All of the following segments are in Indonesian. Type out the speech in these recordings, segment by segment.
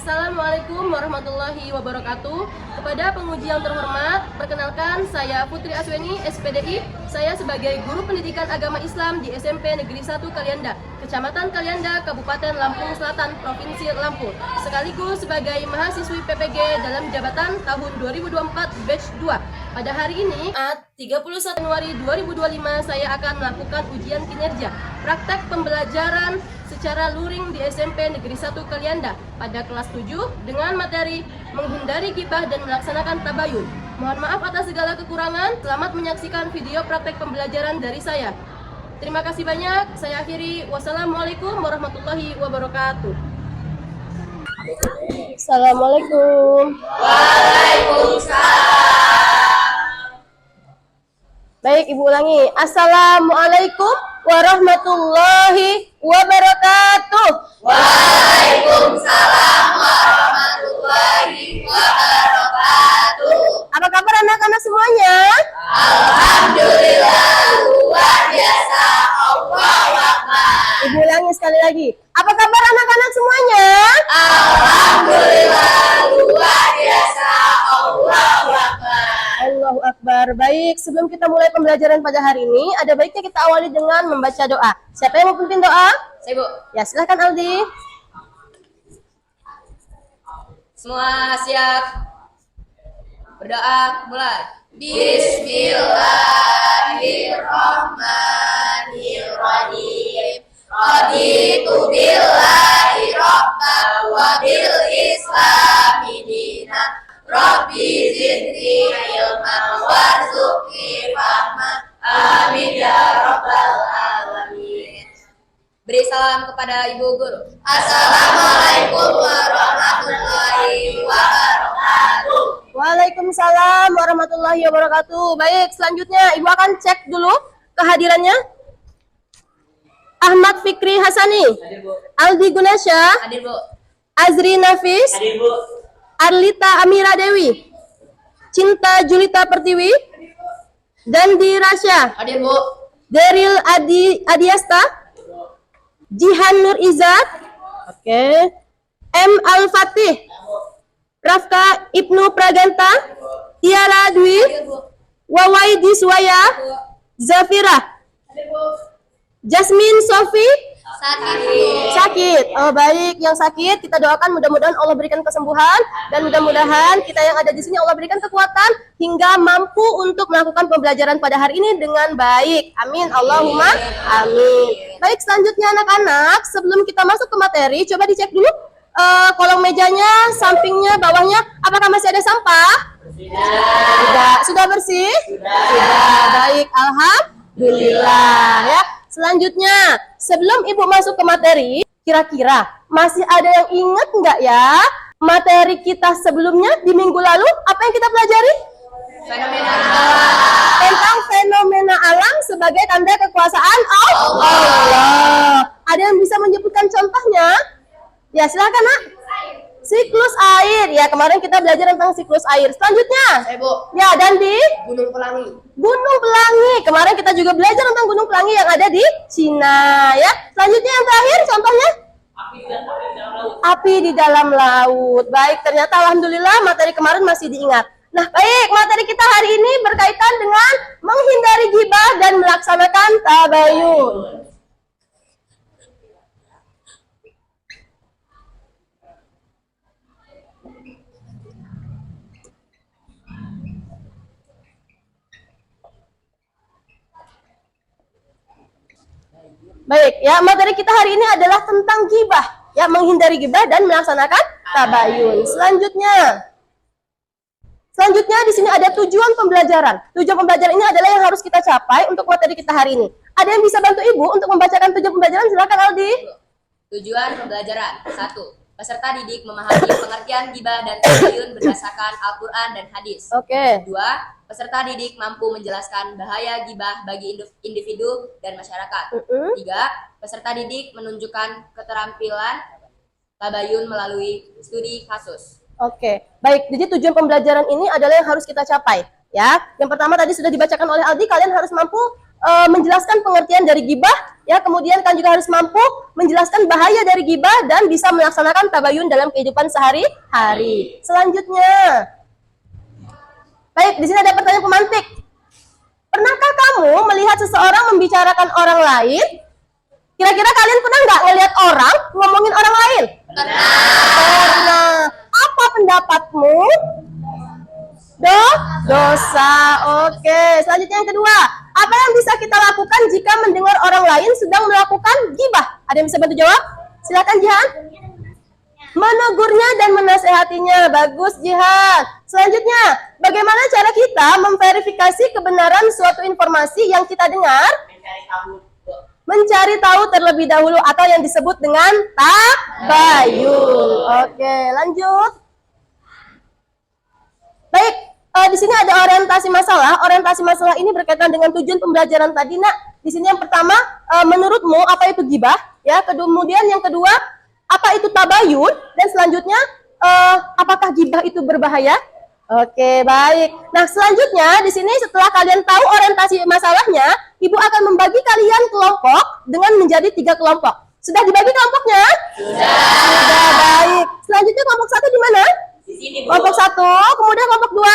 Assalamualaikum warahmatullahi wabarakatuh. Kepada penguji yang terhormat, perkenalkan saya Putri Asweni, SPDI. Saya sebagai guru pendidikan agama Islam di SMP Negeri 1 Kalianda, Kecamatan Kalianda, Kabupaten Lampung Selatan, Provinsi Lampung. Sekaligus sebagai mahasiswi PPG dalam jabatan tahun 2024 batch 2. Pada hari ini, 31 Januari 2025, saya akan melakukan ujian kinerja praktek pembelajaran secara luring di SMP Negeri 1 Kalianda pada kelas 7 dengan materi menghindari gibah dan melaksanakan tabayun. Mohon maaf atas segala kekurangan. Selamat menyaksikan video praktek pembelajaran dari saya. Terima kasih banyak. Saya akhiri. Wassalamualaikum warahmatullahi wabarakatuh. Assalamualaikum. Waalaikumsalam. Baik, Ibu ulangi. Assalamualaikum warahmatullahi wabarakatuh. Waalaikumsalam warahmatullahi wabarakatuh. Apa kabar anak-anak semuanya? Alhamdulillah, luar biasa. Allahu Akbar. Ibu ulangi sekali lagi. Apa kabar anak-anak semuanya? Alhamdulillah, luar biasa. Allahu Akbar. Allahu Akbar. Baik, sebelum kita mulai pembelajaran pada hari ini, ada baiknya kita awali dengan membaca doa. Siapa yang mau pimpin doa? Saya, Bu. Ya, silahkan Aldi. Semua siap? Berdoa, mulai. Bismillahirrahmanirrahim. Raditu billahi rabban wa bil islami dinan. Rabbi zidni ilman warzuqni fahman. Amin ya rabbal alamin. Beri salam kepada Ibu Guru. Assalamualaikum warahmatullahi wabarakatuh. Waalaikumsalam warahmatullahi wabarakatuh. Baik, selanjutnya Ibu akan cek dulu kehadirannya. Ahmad Fikri Hasani, Hadir, Bu. Aldi Gunasya, Hadir, Bu. Azri Nafis, Hadir, Bu. Arlita Amira Dewi, Cinta Julita Pertiwi, Dandi Rasya, Hadir, Bu. Deril Adiasta, Jihan Nur Izzat, M Al-Fatih, Rafka Ibnu Praganta, Tiara Dwi, Hadir, Bu. Wawai Diswaya, Zafira, Hadir, Bu. Jasmine Sofi, Sakit. sakit. Oh baik, yang sakit kita doakan mudah-mudahan Allah berikan kesembuhan dan mudah-mudahan kita yang ada di sini Allah berikan kekuatan hingga mampu untuk melakukan pembelajaran pada hari ini dengan baik. Amin. Allahumma amin. Baik, selanjutnya anak-anak, sebelum kita masuk ke materi, coba dicek dulu kolong mejanya, sampingnya, bawahnya, apakah masih ada sampah? Sudah. Sudah bersih? Sudah. Baik, alhamdulillah ya. Selanjutnya, sebelum Ibu masuk ke materi, kira-kira masih ada yang ingat nggak ya materi kita sebelumnya di minggu lalu? Apa yang kita pelajari? Fenomena alam. Tentang fenomena alam sebagai tanda kekuasaan Allah. Ada yang bisa menyebutkan contohnya? Ya, silakan, Nak. Siklus air. Ya, kemarin kita belajar tentang siklus air. Selanjutnya. Saya, Bu. Ya, dan di Gunung Pelangi. Gunung Pelangi. Kemarin kita juga belajar tentang Gunung Pelangi yang ada di Cina, ya. Selanjutnya yang terakhir contohnya api di dalam laut. Baik, ternyata alhamdulillah materi kemarin masih diingat. Nah, baik, materi kita hari ini berkaitan dengan menghindari ghibah dan melaksanakan tabayun. Baik, ya materi kita hari ini adalah tentang ghibah, ya menghindari ghibah dan melaksanakan tabayun. Selanjutnya di sini ada tujuan pembelajaran. Tujuan pembelajaran ini adalah yang harus kita capai untuk materi kita hari ini. Ada yang bisa bantu Ibu untuk membacakan tujuan pembelajaran? Silakan Aldi. Tujuan pembelajaran. 1. Peserta didik memahami pengertian ghibah dan tabayun berdasarkan Al-Quran dan hadis. Oke. 2. Peserta didik mampu menjelaskan bahaya ghibah bagi individu dan masyarakat. 3. Peserta didik menunjukkan keterampilan tabayun melalui studi kasus. Oke. Baik, jadi tujuan pembelajaran ini adalah yang harus kita capai, ya. Yang pertama tadi sudah dibacakan oleh Aldi, kalian harus mampu menjelaskan pengertian dari gibah, ya. Kemudian kalian juga harus mampu menjelaskan bahaya dari gibah dan bisa melaksanakan tabayun dalam kehidupan sehari-hari. Selanjutnya, baik, di sini ada pertanyaan pemantik. Pernahkah kamu melihat seseorang membicarakan orang lain? Kira-kira kalian pernah nggak ngelihat orang ngomongin orang lain? Pernah. Apa pendapatmu? Dosa. Oke. Selanjutnya yang kedua. Apa yang bisa kita lakukan jika mendengar orang lain sedang melakukan gibah? Ada yang bisa bantu jawab? Silakan Jihan. Menegurnya dan menasehatinya. Bagus Jihan. Selanjutnya, bagaimana cara kita memverifikasi kebenaran suatu informasi yang kita dengar? Mencari tahu terlebih dahulu atau yang disebut dengan tabayun. Oke, lanjut. Baik, di sini ada orientasi masalah. Orientasi masalah ini berkaitan dengan tujuan pembelajaran tadi, Nak. Di sini yang pertama, menurutmu apa itu gibah? Ya, kemudian yang kedua, apa itu tabayun? Dan selanjutnya, apakah gibah itu berbahaya? Oke, baik. Nah, selanjutnya di sini setelah kalian tahu orientasi masalahnya, Ibu akan membagi kalian kelompok dengan menjadi 3 kelompok. Sudah dibagi kelompoknya? Sudah, baik. Selanjutnya kelompok 1 di mana? Di sini, Bu. Kelompok 1, kemudian kelompok 2?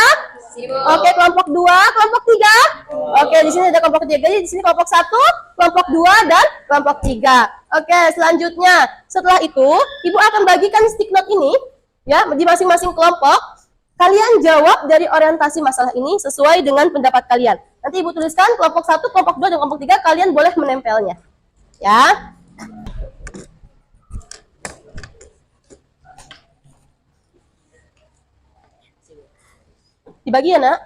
Sini, Bu. Oke, kelompok 2, kelompok 3? Oke, di sini ada kelompok 3. Jadi di sini kelompok 1, kelompok 2 dan kelompok 3. Oke, selanjutnya setelah itu, Ibu akan bagikan stick note ini ya di masing-masing kelompok. Kalian jawab dari orientasi masalah ini sesuai dengan pendapat kalian. Nanti Ibu tuliskan kelompok 1, kelompok 2, dan kelompok 3. Kalian boleh menempelnya. Ya. Dibagi ya, Nak?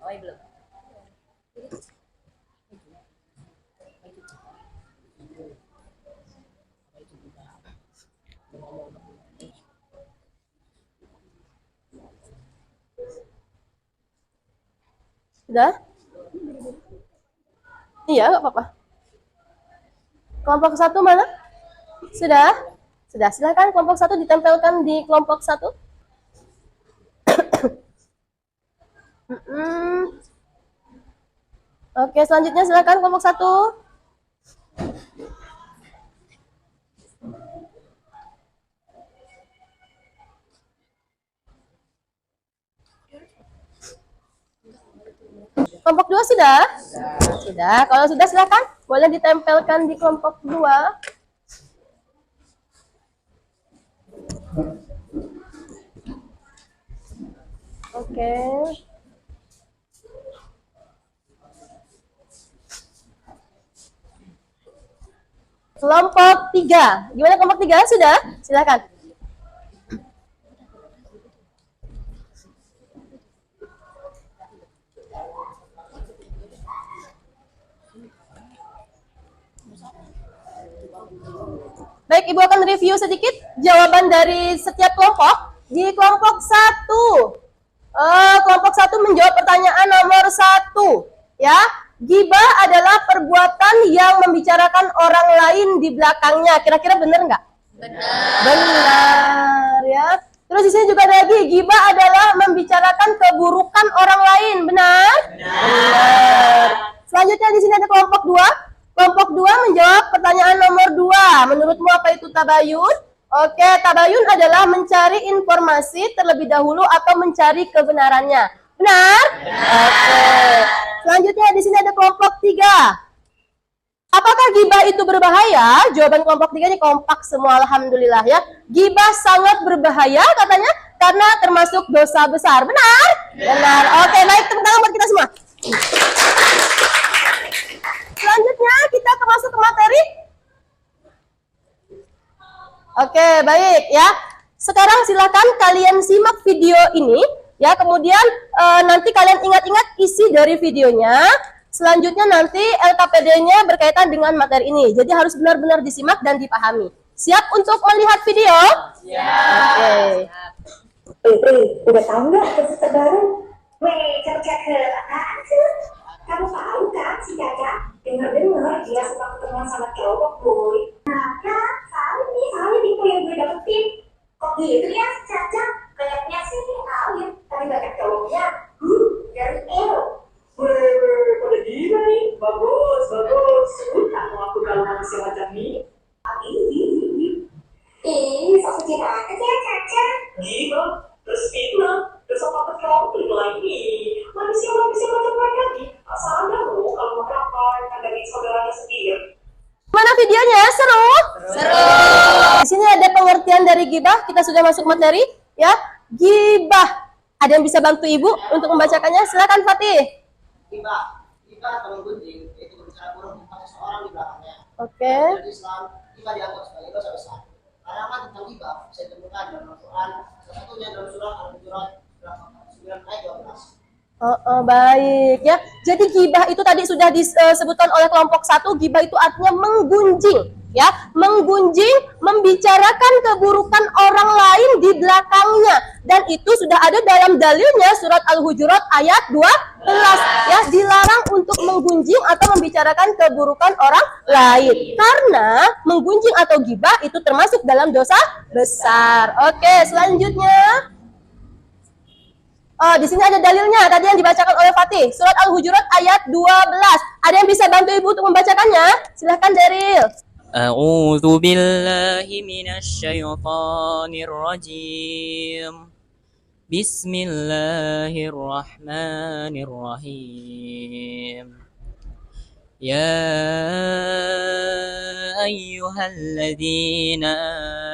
Oh, iya, belum. Sudah? Iya, nggak apa-apa. Kelompok 1 mana? Sudah? Sudah, silakan kelompok 1 ditempelkan di kelompok 1. Oke, selanjutnya silakan kelompok 1. Kelompok 2 sudah? Sudah. Kalau sudah silakan boleh ditempelkan di kelompok 2. Oke. Kelompok 3. Gimana kelompok 3? Sudah? Silakan. Baik, Ibu akan review sedikit jawaban dari setiap kelompok. Di kelompok 1, kelompok 1 menjawab pertanyaan nomor 1. Ya, gibah adalah perbuatan yang membicarakan orang lain di belakangnya. Kira-kira benar nggak? Benar. Benar, ya. Terus di sini juga ada lagi, gibah adalah membicarakan keburukan orang lain. Benar? Benar. Selanjutnya di sini ada kelompok 2. Kelompok 2 menjawab pertanyaan nomor 2. Menurutmu apa itu tabayun? Oke, tabayun adalah mencari informasi terlebih dahulu atau mencari kebenarannya. Benar? Oke. Selanjutnya di sini ada kelompok 3. Apakah gibah itu berbahaya? Jawaban kelompok 3 ini kompak semua, alhamdulillah ya. Gibah sangat berbahaya katanya karena termasuk dosa besar. Benar? Benar. Oke, baik, tepuk tangan buat kita semua. Selanjutnya kita masuk ke materi. Oke, baik ya. Sekarang silakan kalian simak video ini ya. Kemudian nanti kalian ingat-ingat isi dari videonya. Selanjutnya nanti LKPD-nya berkaitan dengan materi ini. Jadi harus benar-benar disimak dan dipahami. Siap untuk melihat video? Oke. Udah tahu nggak kasus terbaru? Weh, cakep-cakep, apaan tuh? Kamu tahu kan si Caca? Dengar-dengar dia suka ketemuan sama cowok, boy. Nah, kan, tahu nih, soalnya info yang gue dapetin. Kok gitu ya, Caca? Kayaknya sih tahu ya, tapi banyak cowoknya. Dari El. Weh, pada gila nih. Bagus, bagus. Kamu aku kalau manusia macam ini. Sok suci banget ya, Caca. Gila, terus fitnah, terus apa kecoklek lagi. Manusia macam mereka nih, asalnya loh kalau makan kan dari saudaranya sendiri. Mana videonya? Seru? Seru. Di sini ada pengertian dari gibah. Kita sudah masuk materi, ya. Gibah. Ada yang bisa bantu Ibu untuk membacakannya? Silakan Fatih. Gibah atau menggunjing yaitu berbicara buruk tentang seseorang di belakangnya. Oke. Dalam Islam, gibah dianggap sebagai dosa besar. Larangan tentang gibah bisa ditemukan dalam Al-Quran, salah satunya dalam surah Al-Hujurat 9 ayat 12. Baik ya. Jadi gibah itu tadi sudah disebutkan oleh kelompok 1. Gibah itu artinya menggunjing, ya, menggunjing, membicarakan keburukan orang lain di belakangnya. Dan itu sudah ada dalam dalilnya surat Al-Hujurat ayat 12, ya, dilarang untuk menggunjing atau membicarakan keburukan orang lain. Karena menggunjing atau gibah itu termasuk dalam dosa besar. Oke, selanjutnya. Di sini ada dalilnya tadi yang dibacakan oleh Fatih, surat Al-Hujurat ayat 12. Ada yang bisa bantu Ibu untuk membacakannya? Silahkan Daryl. A'udzu billahi minasy syaithanir rajim. Bismillahirrahmanirrahim. Ya ayyuhalladzina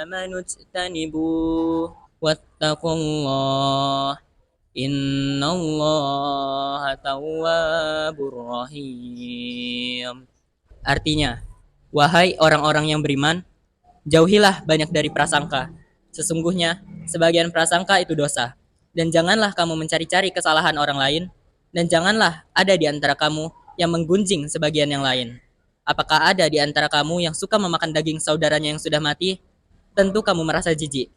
amanu ijtanibu wattaqullaha innallaha tawwabur rahim. Artinya, wahai orang-orang yang beriman, jauhilah banyak dari prasangka. Sesungguhnya, sebagian prasangka itu dosa. Dan janganlah kamu mencari-cari kesalahan orang lain, dan janganlah ada di antara kamu yang menggunjing sebagian yang lain. Apakah ada di antara kamu yang suka memakan daging saudaranya yang sudah mati? Tentu kamu merasa jijik.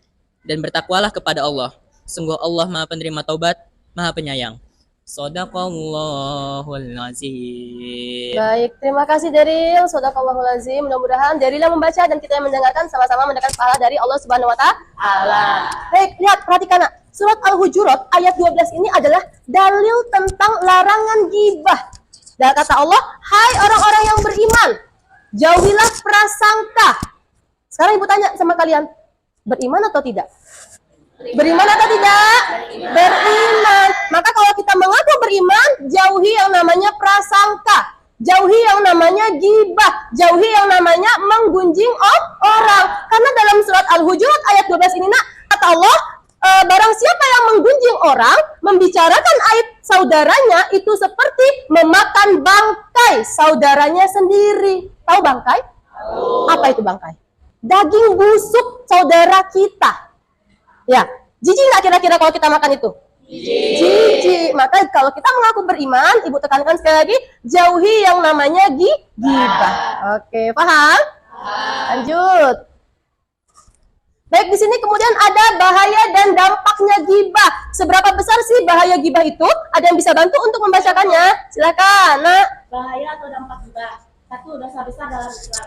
Dan bertakwalah kepada Allah. Sungguh Allah Maha Penerima Taubat, Maha Penyayang. Shadaqallahul azim. Baik, terima kasih Daryl. Shadaqallahul azim. Mudah-mudahan Daryl yang membaca dan kita yang mendengarkan sama-sama mendapat pahala dari Allah Subhanahu wa Ta'ala. Baik, lihat, perhatikan nak. Surat Al-Hujurat ayat 12 ini adalah dalil tentang larangan gibah. Dan kata Allah, hai orang-orang yang beriman, jauhilah prasangka. Sekarang Ibu tanya sama kalian, beriman atau tidak? Beriman atau tidak? Beriman. Maka kalau kita mengaku beriman, jauhi yang namanya prasangka, jauhi yang namanya gibah, jauhi yang namanya menggunjing orang. Karena dalam surat Al-Hujurat ayat 12 ini nak, kata Allah, barang siapa yang menggunjing orang, membicarakan aib saudaranya, itu seperti memakan bangkai saudaranya sendiri. Tahu bangkai? Apa itu bangkai? Daging busuk saudara kita. Ya, jijik nggak kira-kira kalau kita makan itu? Jijik. Maka kalau kita mengaku beriman, Ibu tekankan sekali lagi, jauhi yang namanya gibah. Oke, paham? Lanjut. Baik, di sini kemudian ada bahaya dan dampaknya gibah. Seberapa besar sih bahaya gibah itu? Ada yang bisa bantu untuk membacakannya? Silakan, Nak. Bahaya atau dampak gibah. 1. Dosa besar dalam Islam.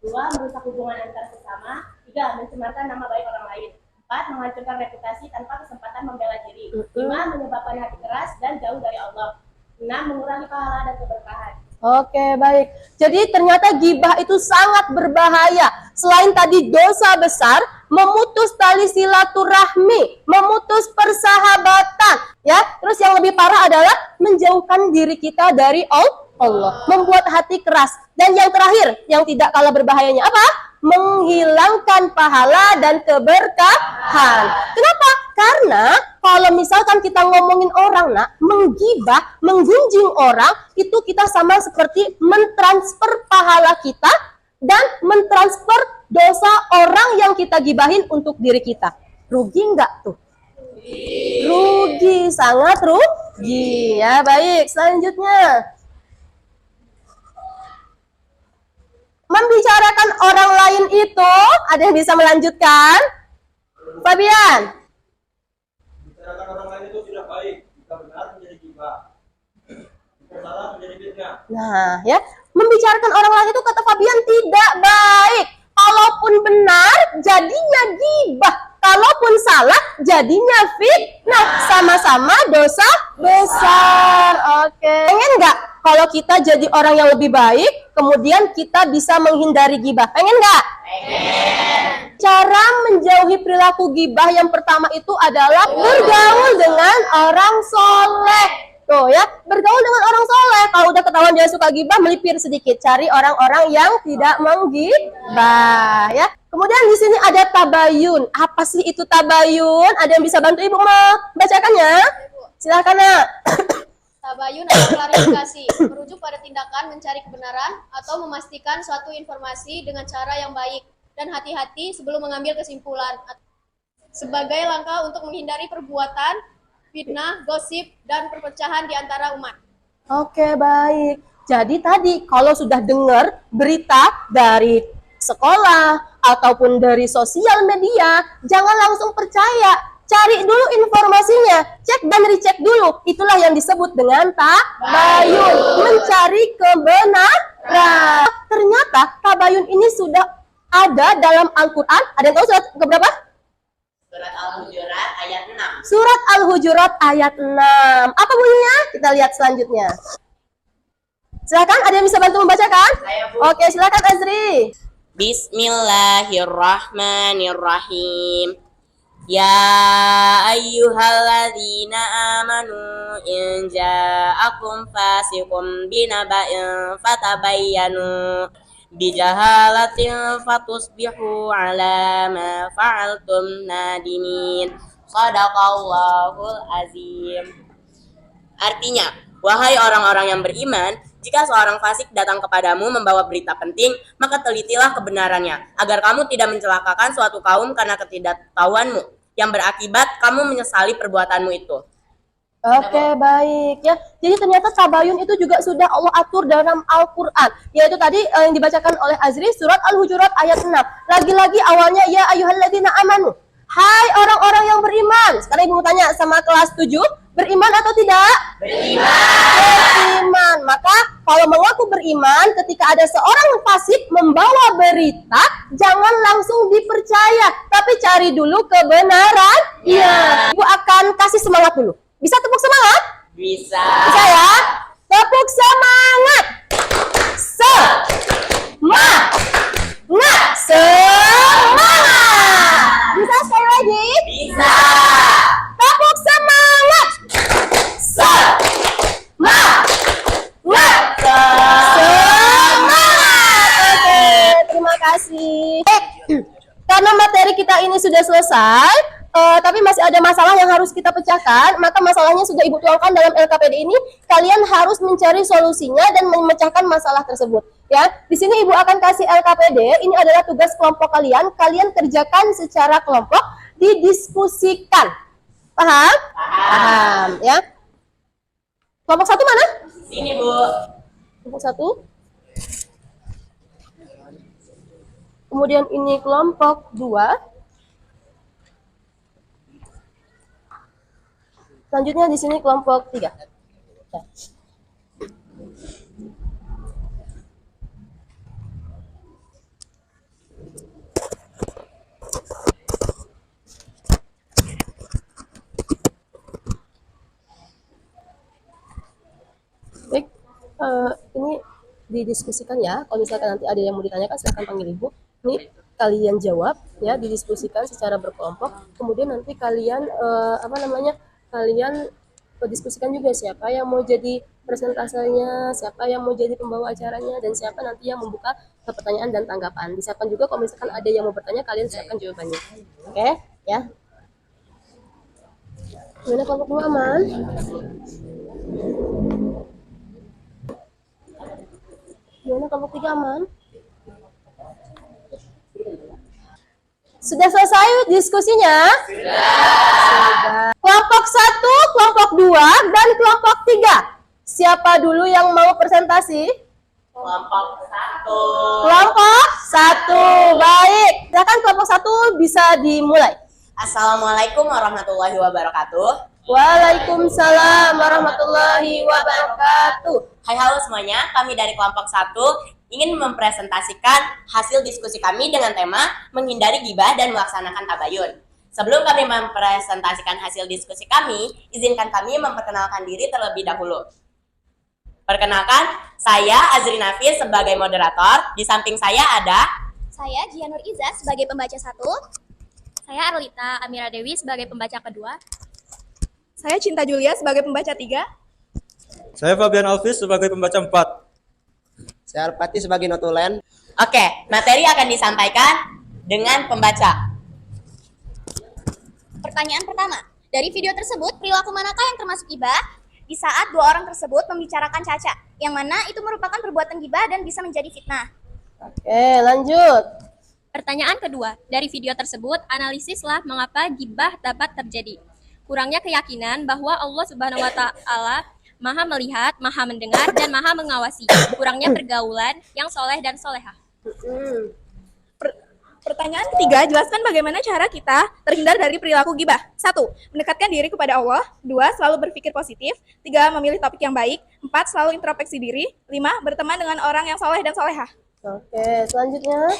2. Merusak hubungan antar sesama. 3. Mencemarkan nama baik orang lain. 4. Menghancurkan reputasi tanpa kesempatan membela diri. 5. Menyebabkan hati keras dan jauh dari Allah. 6. Mengurangi pahala dan keberkahan. Oke, baik. Jadi ternyata gibah itu sangat berbahaya. Selain tadi dosa besar, memutus tali silaturahmi, memutus persahabatan, ya. Terus yang lebih parah adalah menjauhkan diri kita dari Allah, membuat hati keras. Dan yang terakhir, yang tidak kalah berbahayanya apa? Menghilangkan pahala dan keberkahan. Kenapa? Karena kalau misalkan kita ngomongin orang, nak, menggibah, menggunjing orang, itu kita sama seperti mentransfer pahala kita dan mentransfer dosa orang yang kita gibahin untuk diri kita. Rugi nggak tuh? Rugi, sangat rugi. Ya, baik. Selanjutnya, membicarakan orang lain itu, ada Ada yang bisa melanjutkan? Fabian. Bicarakan orang lain itu tidak baik. Jika benar menjadi gibah. Jika salah menjadi fitnah. Nah, ya, membicarakan orang lain itu kata Fabian tidak baik. Kalaupun benar, jadinya gibah. Kalaupun salah, jadinya fitnah. Sama-sama dosa besar. Oke. Pengen nggak kalau kita jadi orang yang lebih baik, kemudian kita bisa menghindari gibah? Pengen nggak? Pengen. Cara menjauhi perilaku gibah yang pertama itu adalah bergaul dengan orang soleh. Tuh ya, bergaul dengan orang soleh. Kalau udah ketahuan dia suka gibah, melipir sedikit. Cari orang-orang yang tidak menggibah ya. Kemudian di sini ada tabayun. Apa sih itu tabayun? Ada yang bisa bantu Ibu membacakannya? Silakan, Nak. Tabayun atau klarifikasi, merujuk pada tindakan mencari kebenaran atau memastikan suatu informasi dengan cara yang baik dan hati-hati sebelum mengambil kesimpulan. Sebagai langkah untuk menghindari perbuatan, fitnah, gosip, dan perpecahan di antara umat. Oke, baik. Jadi tadi kalau sudah dengar berita dari sekolah ataupun dari sosial media, jangan langsung percaya. Cari dulu informasinya, cek dan recheck dulu. Itulah yang disebut dengan tabayun, mencari kebenaran. Ternyata tabayun ini sudah ada dalam Al-Quran. Ada yang tahu surat keberapa? Surat Al-Hujurat ayat 6. Surat Al-Hujurat ayat 6. Apa bunyinya? Kita lihat selanjutnya. Silakan, ada yang bisa bantu membacakan? Saya, Bu. Oke, silakan Azri. Bismillahirrahmanirrahim. Ya ayyuhalladzina amanu in ja'akum fasiqun binaba'in fatabayyanu bijahalatin fatusbihu ala ma fa'altum nadimin. Shadaqallahul azim. Artinya, wahai orang-orang yang beriman, jika seorang fasik datang kepadamu membawa berita penting, maka telitilah kebenarannya, agar kamu tidak mencelakakan suatu kaum karena ketidaktahuanmu, yang berakibat kamu menyesali perbuatanmu itu. Oke, baik ya. Jadi ternyata tabayun itu juga sudah Allah atur dalam Al-Quran. Yaitu tadi yang dibacakan oleh Azri, surat Al-Hujurat ayat 6. Lagi-lagi awalnya, ya ayyuhalladzina amanu. Hai orang-orang yang beriman. Sekarang Ibu tanya sama kelas 7, beriman atau tidak? Beriman. Maka kalau mengaku beriman, ketika ada seorang fasik membawa berita, jangan langsung dipercaya, tapi cari dulu kebenaran. Iya. Ibu akan kasih semangat dulu. Bisa tepuk semangat? Bisa. Bisa ya? Tepuk semangat. Semangat. Bisa sekali lagi? Bisa. Tepuk semangat. Semangat. Oke, terima kasih. Karena materi kita ini sudah selesai, tapi masih ada masalah yang harus kita pecahkan, maka masalahnya sudah Ibu tuangkan dalam LKPD ini. Kalian harus mencari solusinya dan memecahkan masalah tersebut. Ya, di sini Ibu akan kasih LKPD. Ini adalah tugas kelompok kalian. Kalian kerjakan secara kelompok, didiskusikan. Paham? Paham. Ya. Kelompok 1 mana? Sini, Bu. Kelompok 1. Kemudian ini kelompok 2. Selanjutnya di sini kelompok 3. Ya. Baik, ini didiskusikan ya. Kalau misalkan nanti ada yang mau ditanyakan, silahkan panggil Ibu. Ini kalian jawab ya, didiskusikan secara berkelompok. Kemudian nanti kalian kalian diskusikan juga siapa yang mau jadi presentasenya, siapa yang mau jadi pembawa acaranya, dan siapa nanti yang membuka pertanyaan dan tanggapan. Disiapkan juga kalau misalkan ada yang mau bertanya, kalian siapkan jawabannya. Oke, ya. Gimana kelompok 2 aman? Gimana kelompok 3 aman? Sudah selesai diskusinya? Sudah. Kelompok 1, kelompok 2, dan kelompok 3. Siapa dulu yang mau presentasi? Kelompok 1. Kelompok 1. Baik. Silakan kelompok bisa dimulai. Assalamualaikum warahmatullahi wabarakatuh. Waalaikumsalam warahmatullahi wabarakatuh. Hai halo semuanya, kami dari kelompok 1 ingin mempresentasikan hasil diskusi kami dengan tema menghindari gibah dan melaksanakan tabayun. Sebelum kami mempresentasikan hasil diskusi kami, izinkan kami memperkenalkan diri terlebih dahulu. Perkenalkan, saya Azri Nafis sebagai moderator. Di samping saya ada Saya Jianur Izzat sebagai pembaca 1. Saya Arlita Amira Dewi sebagai pembaca kedua. Saya Cinta Julia sebagai pembaca 3. Saya Fabian Alvis sebagai pembaca 4. Saya Alpati sebagai notulen. Oke, materi akan disampaikan dengan pembaca. Pertanyaan pertama, dari video tersebut perilaku manakah yang termasuk gibah di saat dua orang tersebut membicarakan Caca, yang mana itu merupakan perbuatan gibah dan bisa menjadi fitnah. Oke, lanjut. Pertanyaan kedua, dari video tersebut analisislah mengapa gibah dapat terjadi. Kurangnya keyakinan bahwa Allah Subhanahu wa taala Maha melihat, Maha mendengar, dan Maha mengawasi. Kurangnya pergaulan yang soleh dan solehah. Pertanyaan ketiga, jelaskan bagaimana cara kita terhindar dari perilaku gibah. 1. Mendekatkan diri kepada Allah. 2. Selalu berpikir positif. 3. Memilih topik yang baik. 4. Selalu introspeksi diri. 5. Berteman dengan orang yang soleh dan solehah. Oke, selanjutnya.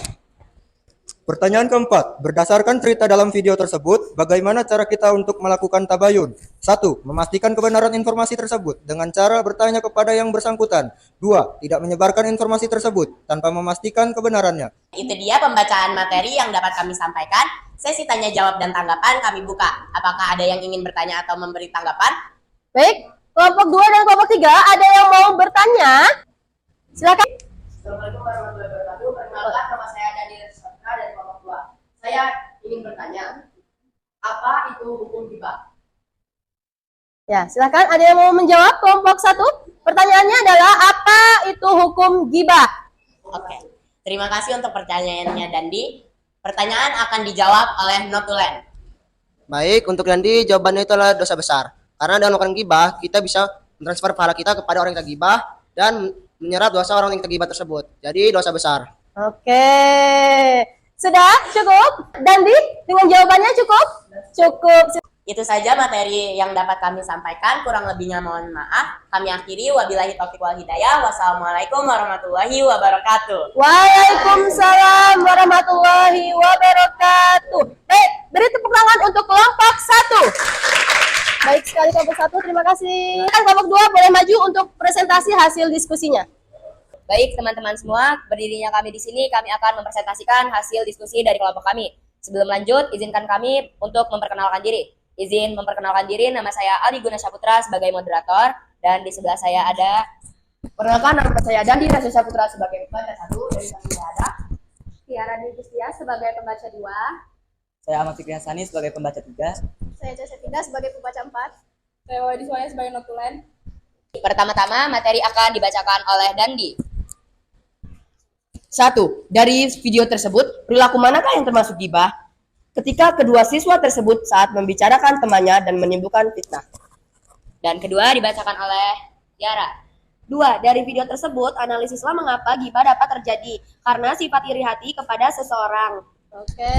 Pertanyaan keempat, berdasarkan cerita dalam video tersebut, bagaimana cara kita untuk melakukan tabayun? 1. Memastikan kebenaran informasi tersebut dengan cara bertanya kepada yang bersangkutan. 2. Tidak menyebarkan informasi tersebut tanpa memastikan kebenarannya. Itu dia pembacaan materi yang dapat kami sampaikan. Sesi tanya jawab dan tanggapan kami buka. Apakah ada yang ingin bertanya atau memberi tanggapan? Baik, kelompok 2 dan kelompok 3 ada yang mau bertanya? Silakan. Assalamualaikum warahmatullahi wabarakatuh. Perkenalkan, nama saya Daniel Saputra dari kelompok 2. Saya ingin bertanya, apa itu hukum gibah? Ya, silakan. Ada yang mau menjawab kelompok 1? Pertanyaannya adalah apa itu hukum gibah? Oke. Terima kasih untuk pertanyaannya Dandi. Pertanyaan akan dijawab oleh notulen. Baik, untuk Dandi jawabannya itu adalah dosa besar. Karena dengan melakukan gibah, kita bisa mentransfer pahala kita kepada orang yang kita gibah dan menyerap dosa orang yang kita gibah tersebut. Jadi dosa besar. Oke. Sudah cukup? Dandi, dengan jawabannya cukup? Cukup. Itu saja materi yang dapat kami sampaikan. Kurang lebihnya mohon maaf. Kami akhiri. Wabillahi taufiq wal hidayah. Wassalamualaikum warahmatullahi wabarakatuh. Waalaikumsalam warahmatullahi wabarakatuh. Baik, beri tepuk tangan untuk kelompok 1. Baik sekali kelompok 1, terima kasih. Kelompok 2 boleh maju untuk presentasi hasil diskusinya. Baik teman-teman semua, berdirinya kami di sini, kami akan mempresentasikan hasil diskusi dari kelompok kami. Sebelum lanjut, izinkan kami untuk memperkenalkan diri. Izin memperkenalkan diri, nama saya Aldi Guna Saputra sebagai moderator, dan di sebelah saya ada... Perkenalkan, nama saya Dandi Rasul Saputra sebagai pembaca 1, dan di samping saya ada... Tiara Dintistia sebagai pembaca 2. Saya Ahmad Fikri Hasani sebagai pembaca 3. Saya Caca Tinda sebagai pembaca 4. Saya Wadi Suwaya sebagai notulen. Pertama-tama, materi akan dibacakan oleh Dandi. 1. Dari video tersebut, perilaku manakah yang termasuk gibah? Ketika kedua siswa tersebut saat membicarakan temannya dan menimbulkan fitnah. Dan kedua dibacakan oleh Tiara. 2. Dari video tersebut, analisislah mengapa gibah dapat terjadi karena sifat iri hati kepada seseorang. Oke.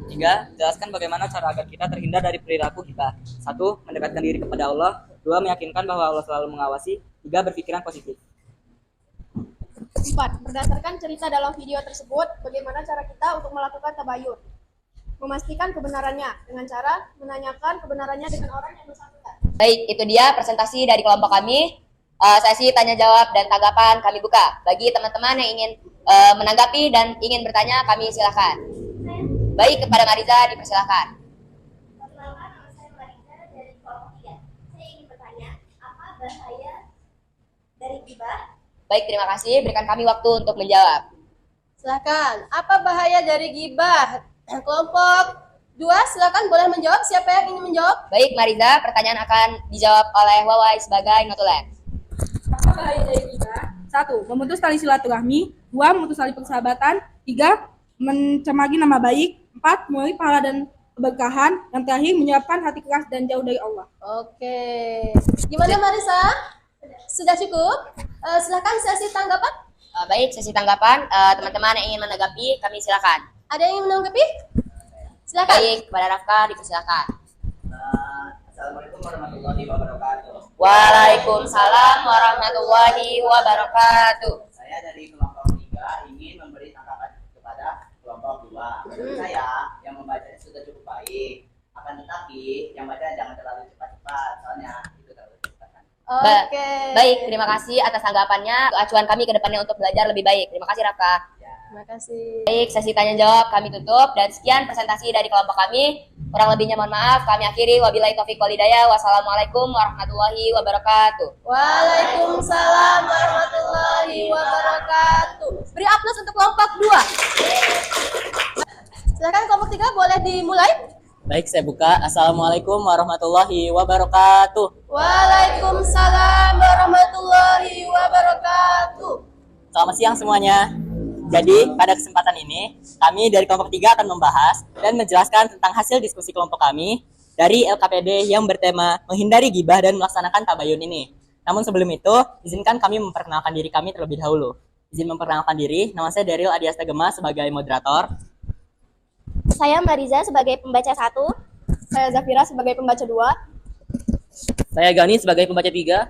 3. Jelaskan bagaimana cara agar kita terhindar dari perilaku gibah. 1. Mendekatkan diri kepada Allah. 2. Meyakinkan bahwa Allah selalu mengawasi. 3. Berpikiran positif. 4. Berdasarkan cerita dalam video tersebut, bagaimana cara kita untuk melakukan tabayun? Memastikan kebenarannya dengan cara menanyakan kebenarannya dengan orang yang bersangkutan. Baik, itu dia presentasi dari kelompok kami. Sesi tanya jawab dan tanggapan kami buka. Bagi teman-teman yang ingin menanggapi dan ingin bertanya, kami silakan. Baik, kepada Mariza dipersilakan. Perkenalkan, nama saya Marisa dari kelompok 3. Saya ingin bertanya, apa bahaya dari gibah? Baik, terima kasih. Berikan kami waktu untuk menjawab. Silakan. Apa bahaya dari gibah? Kelompok 2, silakan boleh menjawab. Siapa yang ingin menjawab? Baik, Mariza, pertanyaan akan dijawab oleh Wawai sebagai notulen. Apa bahaya dari gibah? 1. Memutus tali silaturahmi. 2. Memutus tali persahabatan. 3. Mencemari nama baik. 4. Memilih pahala dan keberkahan. Yang terakhir, menyiapkan hati keras dan jauh dari Allah. Oke. Gimana Marisa? Sudah cukup? Silakan sesi tanggapan. Baik, sesi tanggapan. Teman-teman yang ingin menanggapi, kami silakan. Ada yang ingin menanggapi? Silakan. Baik, kepada Rafka dipersilakan. Assalamualaikum warahmatullahi wabarakatuh. Waalaikumsalam warahmatullahi wabarakatuh. Saya dari kelompok 3 ingin memberi tanggapan kepada kelompok 2. Menurut saya yang membacanya sudah cukup baik. Akan tetapi yang baca jangan terlalu cepat-cepat, soalnya itu terlalu cepat. Oke. Baik, terima kasih atas tanggapannya. Acuan kami ke depannya untuk belajar lebih baik. Terima kasih Rafka. Terima kasih. Baik, sesi tanya jawab kami tutup dan sekian presentasi dari kelompok kami. Kurang lebihnya mohon maaf. Kami akhiri. Wabillahi taufiq wal hidayah. Wassalamualaikum warahmatullahi wabarakatuh. Waalaikumsalam warahmatullahi wabarakatuh. Beri aplaus untuk kelompok 2. Silakan kelompok 3 boleh dimulai. Baik, saya buka. Assalamualaikum warahmatullahi wabarakatuh. Waalaikumsalam warahmatullahi wabarakatuh. Selamat siang semuanya. Jadi, pada kesempatan ini, kami dari kelompok 3 akan membahas dan menjelaskan tentang hasil diskusi kelompok kami dari LKPD yang bertema menghindari gibah dan melaksanakan tabayun ini. Namun sebelum itu, izinkan kami memperkenalkan diri kami terlebih dahulu. Izin memperkenalkan diri, nama saya Daryl Adiasta Gema sebagai moderator. Saya Mariza sebagai pembaca 1. Saya Zafira sebagai pembaca 2. Saya Gani sebagai pembaca 3.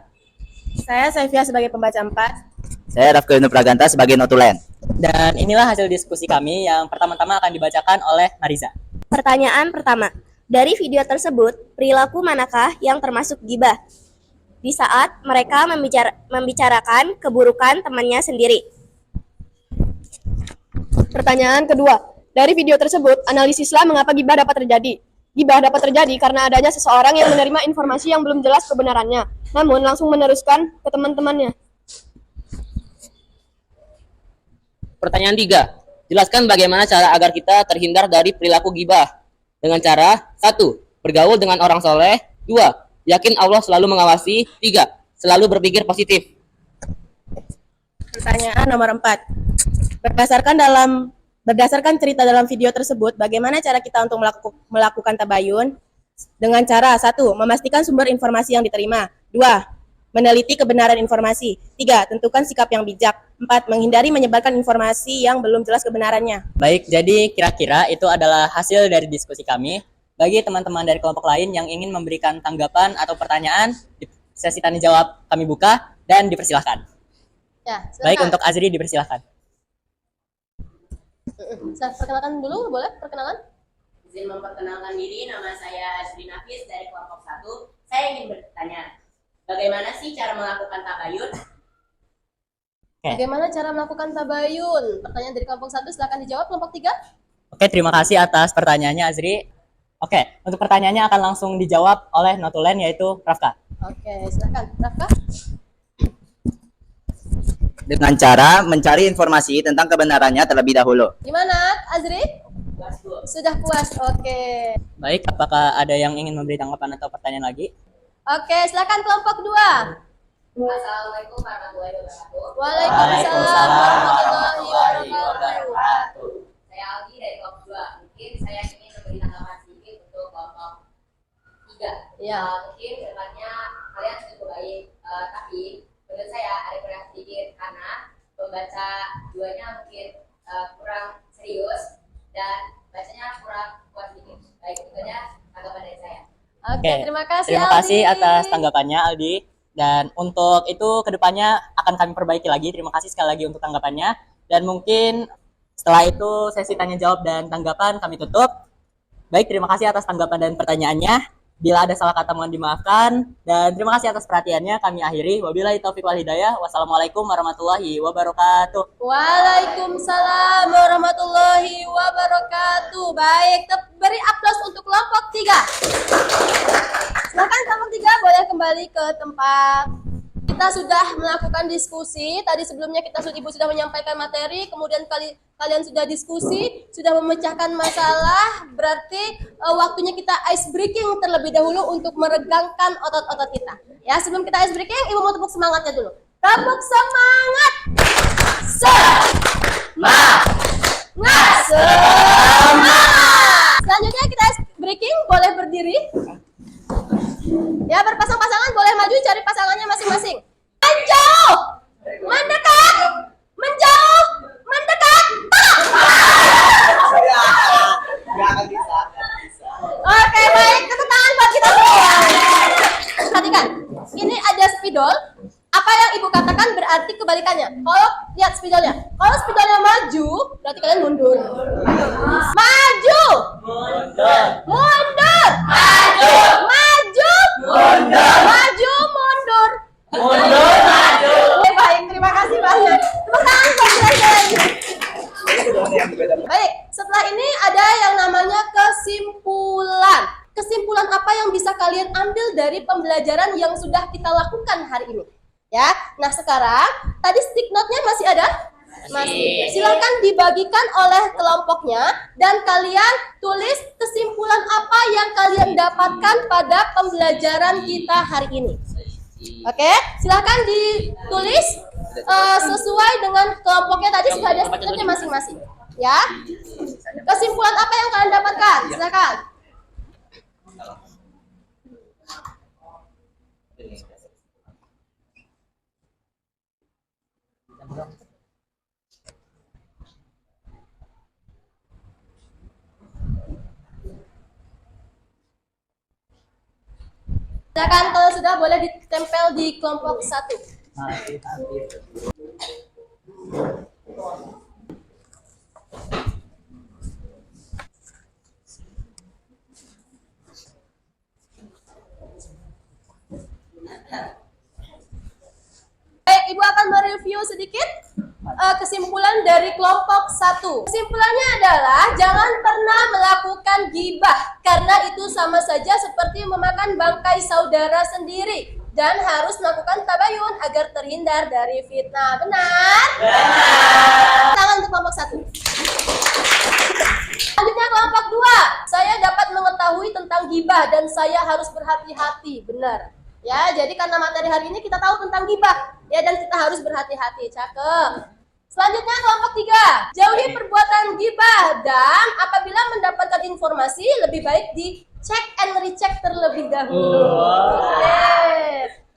Saya Saifia sebagai pembaca 4. Saya Rafka Praganta sebagai notulen. Dan inilah hasil diskusi kami yang pertama-tama akan dibacakan oleh Mariza. Pertanyaan pertama. Dari video tersebut, perilaku manakah yang termasuk gibah? Di saat mereka membicarakan keburukan temannya sendiri. Pertanyaan kedua. Dari video tersebut, analisislah mengapa gibah dapat terjadi. Gibah dapat terjadi karena adanya seseorang yang menerima informasi yang belum jelas kebenarannya, namun langsung meneruskan ke teman-temannya. Pertanyaan 3. Jelaskan bagaimana cara agar kita terhindar dari perilaku gibah. Dengan cara 1. Bergaul dengan orang soleh. 2. Yakin Allah selalu mengawasi. 3. Selalu berpikir positif. Pertanyaan nomor 4. Berdasarkan cerita dalam video tersebut, bagaimana cara kita untuk melakukan tabayun? Dengan cara 1. Memastikan sumber informasi yang diterima. 2. Meneliti kebenaran informasi. 3. Tentukan sikap yang bijak. 4. Menghindari menyebarkan informasi yang belum jelas kebenarannya. Baik, jadi kira-kira itu adalah hasil dari diskusi kami. Bagi teman-teman dari kelompok lain yang ingin memberikan tanggapan atau pertanyaan, sesi tanya jawab kami buka dan dipersilahkan. Ya, silakan. Baik, untuk Azri dipersilahkan. Perkenalkan dulu, boleh perkenalan? Izin memperkenalkan diri, nama saya Azri Nafis dari kelompok 1. Saya ingin bertanya, bagaimana sih cara melakukan tabayun? Bagaimana cara melakukan tabayun? Pertanyaan dari kelompok 1, silakan dijawab kelompok 3. Oke, terima kasih atas pertanyaannya Azri. Oke, untuk pertanyaannya akan langsung dijawab oleh notulen yaitu Rafka. Oke, silakan Rafka. Dengan cara mencari informasi tentang kebenarannya terlebih dahulu. Gimana, Azri? Sudah puas. Oke. Baik, apakah ada yang ingin memberi tanggapan atau pertanyaan lagi? Oke, silakan kelompok 2. Assalamualaikum warahmatullahi wabarakatuh. Waalaikumsalam warahmatullahi wabarakatuh. Saya Aldi dari kelompok 2. Mungkin saya ingin memberi tanggapan sedikit untuk kelompok 3. Ya. Mungkin kedepannya kalian cukup baik, tapi menurut saya ada kurang sedikit karena membaca 2-nya mungkin kurang serius dan bacanya kurang kuat sedikit. Baik, itu aja tanggapan dari saya. Oke, terima kasih Terima Aldi. kasih atas tanggapannya Aldi. Dan untuk itu kedepannya akan kami perbaiki lagi. Terima kasih sekali lagi untuk tanggapannya. Dan mungkin setelah itu sesi tanya jawab dan tanggapan kami tutup. Baik, terima kasih atas tanggapan dan pertanyaannya. Bila ada salah kata mohon dimaafkan. Dan terima kasih atas perhatiannya. Kami akhiri. Wabillahi taufiq wal hidayah. Wassalamualaikum warahmatullahi wabarakatuh. Waalaikumsalam warahmatullahi wabarakatuh. Baik, beri aplaus untuk kelompok 3. Silakan kelompok 3 boleh kembali ke tempat. Kita sudah melakukan diskusi. Tadi sebelumnya Ibu sudah menyampaikan materi, kemudian kalian sudah diskusi, sudah memecahkan masalah. Berarti waktunya kita ice breaking terlebih dahulu untuk meregangkan otot-otot kita. Ya, sebelum kita ice breaking, Ibu mau tepuk semangatnya dulu. Tepuk semangat. Semangat. Selanjutnya kita ice breaking, boleh berdiri. Ya, berpasang-pasangan boleh maju cari pasangannya masing-masing. Menjauh, mendekat, menjauh, mendekat. kebalikannya. Kalau lihat spidolnya. Kalau spidolnya maju, berarti kalian mundur. Maju. Mundur. Mundur. Maju. Maju. Mundur. Maju, mundur. Mundur, maju. Oke, baik, terima kasih banyak. Tepuk tangan buat kalian. Baik, setelah ini ada yang namanya kesimpulan. Kesimpulan apa yang bisa kalian ambil dari pembelajaran yang sudah kita lakukan hari ini? Ya, nah sekarang tadi stick note-nya masih ada? Masih. Silakan dibagikan oleh kelompoknya dan kalian tulis kesimpulan apa yang kalian dapatkan pada pembelajaran kita hari ini. Oke, silakan ditulis sesuai dengan kelompoknya tadi sudah ada stick note-nya masing-masing. Ya, kesimpulan apa yang kalian dapatkan? Silakan. Silakan kalau sudah boleh ditempel di kelompok 1. Baik, Ibu akan mereview sedikit kesimpulan dari kelompok 1. Kesimpulannya adalah jangan pernah melakukan ghibah karena itu sama saja seperti memakan bangkai saudara sendiri dan harus melakukan tabayun agar terhindar dari fitnah. Benar? Benar. Tangan untuk kelompok 1. Selanjutnya kelompok 2. Saya dapat mengetahui tentang ghibah dan saya harus berhati-hati. Benar. Ya, jadi karena materi hari ini kita tahu tentang ghibah ya dan kita harus berhati-hati. Cakep. Selanjutnya kelompok 3. Jauhi perbuatan ghibah dan apabila mendapatkan informasi lebih baik dicek and recheck terlebih dahulu. Oke.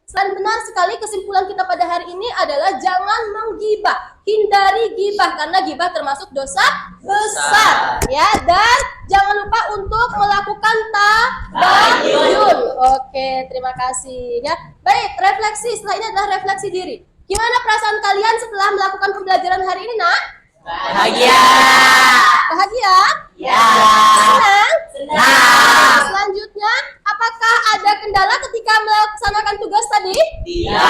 Selain benar sekali kesimpulan kita pada hari ini adalah jangan menggibah, hindari gibah karena gibah termasuk dosa besar. Ya, dan jangan lupa untuk melakukan tabayun. Oke, terima kasih ya. Baik, refleksi setelah ini adalah refleksi diri. Gimana perasaan kalian setelah melakukan pembelajaran hari ini, Nak? Bahagia. Bahagia? Ya. Senang? Senang. Selanjutnya, apakah ada kendala ketika melaksanakan tugas tadi? Tidak.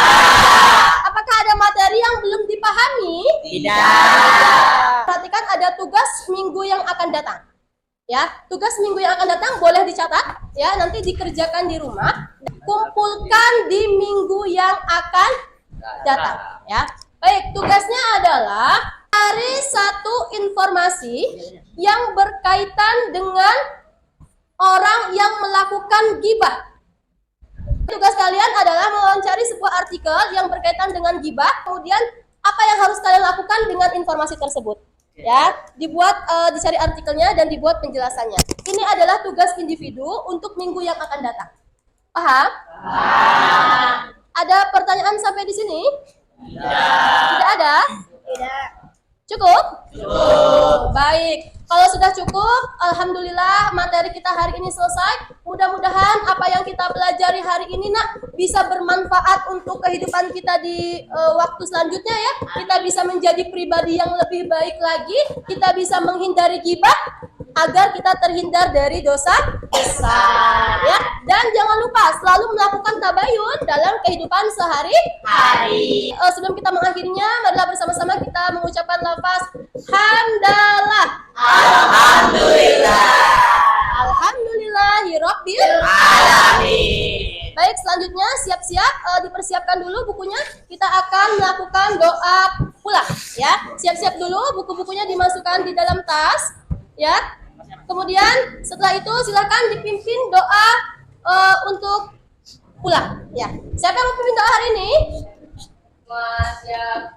Apakah ada materi yang belum dipahami? Tidak. Perhatikan ada tugas minggu yang akan datang. Ya, tugas minggu yang akan datang boleh dicatat ya, nanti dikerjakan di rumah. Kumpulkan di minggu yang akan datang ya. Baik, tugasnya adalah cari satu informasi yang berkaitan dengan orang yang melakukan ghibah. Tugas kalian adalah mewawancari sebuah artikel yang berkaitan dengan ghibah, kemudian apa yang harus kalian lakukan dengan informasi tersebut. Ya, dibuat dicari artikelnya dan dibuat penjelasannya. Ini adalah tugas individu untuk minggu yang akan datang. Paham? Paham. Ada pertanyaan sampai di sini? Tidak ada? Tidak. Cukup? Cukup. Baik. Kalau sudah cukup, alhamdulillah materi kita hari ini selesai. Mudah-mudahan apa yang kita pelajari hari ini, Nak, bisa bermanfaat untuk kehidupan kita di waktu selanjutnya ya. Kita bisa menjadi pribadi yang lebih baik lagi. Kita bisa menghindari ghibah agar kita terhindar dari dosa besar ya. Dan jangan lupa selalu melakukan tabayun dalam kehidupan sehari-hari. Sebelum kita mengakhirinya, marilah bersama-sama kita mengucapkan lafaz hamdalah. Alhamdulillah. Alhamdulillahirabbil Alamin. Baik, selanjutnya siap-siap dipersiapkan dulu bukunya. Kita akan melakukan doa pulang ya. Siap-siap dulu, buku-bukunya dimasukkan di dalam tas ya. Kemudian setelah itu silakan dipimpin doa untuk pulang ya. Siapa yang mau pimpin doa hari ini? Siap.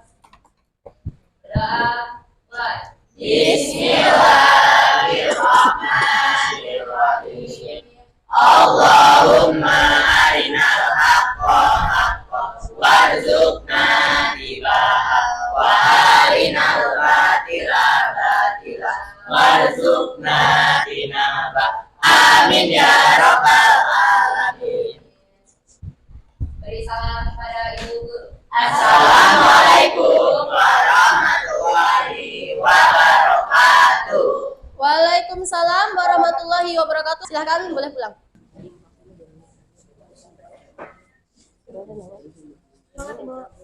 Doa mulai. Bismillahirrahmanirrahim. Allahumma arinal haqqa haqqan warzuqna tibaa'a wa arinal batila batila warzuqna tinaba. Amin ya rabbal alamin. Beri salam kepada ibu guru. Assalamualaikum Waalaikumsalam warahmatullahi wabarakatuh. Silahkan boleh pulang. Semangat, Ibu.